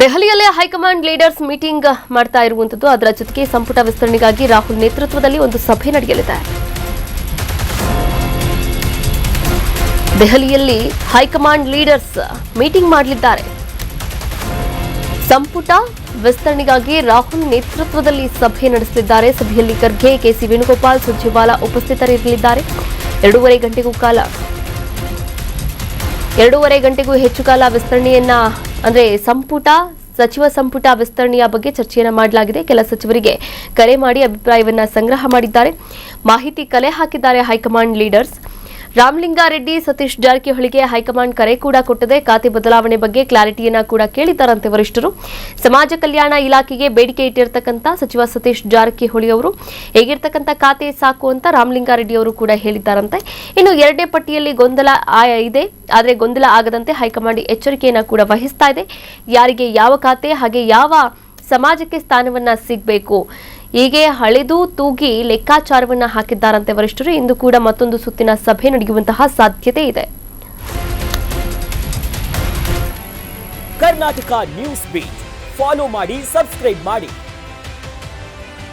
ದೆಹಲಿಯಲ್ಲೇ high command leaders meeting ಮಾಡ್ತಾ ಇರುವಂತದ್ದು. ಅದರ ಜೊತೆಗೆ ಸಂಪುಟ ವಿಸ್ತರಣೆಗಾಗಿ ರಾಹುಲ್ ನೇತೃತ್ವದಲ್ಲಿ ಒಂದು ಸಭೆ ನಡೆಯಲಿದೆ. ದೆಹಲಿಯಲ್ಲಿ ಹೈಕಮಾಂಡ್ ಲೀಡರ್ಸ್ ಮೀಟಿಂಗ್ ಮಾಡಲಿದ್ದಾರೆ. ಸಂಪುಟ ವಿಸ್ತರಣೆಗಾಗಿ ರಾಹುಲ್ ನೇತೃತ್ವದಲ್ಲಿ ಸಭೆ ನಡೆಸಲಿದ್ದಾರೆ. ಸಭೆಯಲ್ಲಿ ಖರ್ಗೆ, ಕೆಸಿ ವೇಣುಗೋಪಾಲ್, ಸುರ್ಜೇವಾಲಾ ಉಪಸ್ಥಿತರಿರಲಿದ್ದಾರೆ. 2.5 ಗಂಟೆಗೂ ಹೆಚ್ಚು ಕಾಲ ವಿಸ್ತರಣೆಯನ್ನ ಅಂದ್ರೆ ಸಚಿವ ಸಂಪುಟ ವಿಸ್ತರಣೆಯ ಬಗ್ಗೆ ಚರ್ಚೆಯನ್ನ ಮಾಡಲಾಗಿದೆ. ಕೆಲ ಸಚಿವರಿಗೆ ಕರೆ ಮಾಡಿ ಅಭಿಪ್ರಾಯವನ್ನ ಸಂಗ್ರಹ ಮಾಡಿದ್ದಾರೆ. ಮಾಹಿತಿ ಕಲೆ ಹಾಕಿದ್ದಾರೆ ಹೈಕಮಾಂಡ್ ಲೀಡರ್ಸ್. ರಾಮಲಿಂಗಾರೆಡ್ಡಿ, ಸತೀಶ್ ಜಾರಕಿಹೊಳಿಗೆ ಹೈಕಮಾಂಡ್ ಕರೆ ಕೂಡ ಕೊಟ್ಟಿದೆ. ಖಾತೆ ಬದಲಾವಣೆ ಬಗ್ಗೆ ಕ್ಲಾರಿಟಿಯನ್ನ ಕೂಡ ಕೇಳಿದ್ದಾರಂತೆ ವರಿಷ್ಠರು. ಸಮಾಜ ಕಲ್ಯಾಣ ಇಲಾಖೆಗೆ ಬೇಡಿಕೆ ಇಟ್ಟಿರ್ತಕ್ಕಂಥ ಸಚಿವ ಸತೀಶ್ ಜಾರಕಿಹೊಳಿ ಅವರು ಹೇಗಿರ್ತಕ್ಕಂಥ ಖಾತೆ ಸಾಕು ಅಂತ ರಾಮಲಿಂಗಾರೆಡ್ಡಿ ಅವರು ಕೂಡ ಹೇಳಿದ್ದಾರಂತೆ. ಇನ್ನು ಎರಡನೇ ಪಟ್ಟಿಯಲ್ಲಿ ಗೊಂದಲ ಇದೆ, ಆದರೆ ಗೊಂದಲ ಆಗದಂತೆ ಹೈಕಮಾಂಡ್ ಎಚ್ಚರಿಕೆಯನ್ನ ಕೂಡ ವಹಿಸ್ತಾ ಇದೆ. ಯಾರಿಗೆ ಯಾವ ಖಾತೆ ಹಾಗೆ ಯಾವ ಸಮಾಜಕ್ಕೆ ಸ್ಥಾನವನ್ನ ಸಿಗಬೇಕು ಹೀಗೆ ಹಳೆದು ತೂಗಿ ಲೆಕ್ಕಾಚಾರವನ್ನ ಹಾಕಿದ್ದಾರಂತೆ ವರಿಷ್ಠರು. ಇಂದು ಕೂಡ ಮತ್ತೊಂದು ಸುತ್ತಿನ ಸಭೆ ನಡೆಯುವಂತಹ ಸಾಧ್ಯತೆ ಇದೆ. ಕರ್ನಾಟಕ ನ್ಯೂಸ್ ಬೀಟ್ ಫಾಲೋ ಮಾಡಿ, ಸಬ್ಸ್ಕ್ರೈಬ್ ಮಾಡಿ.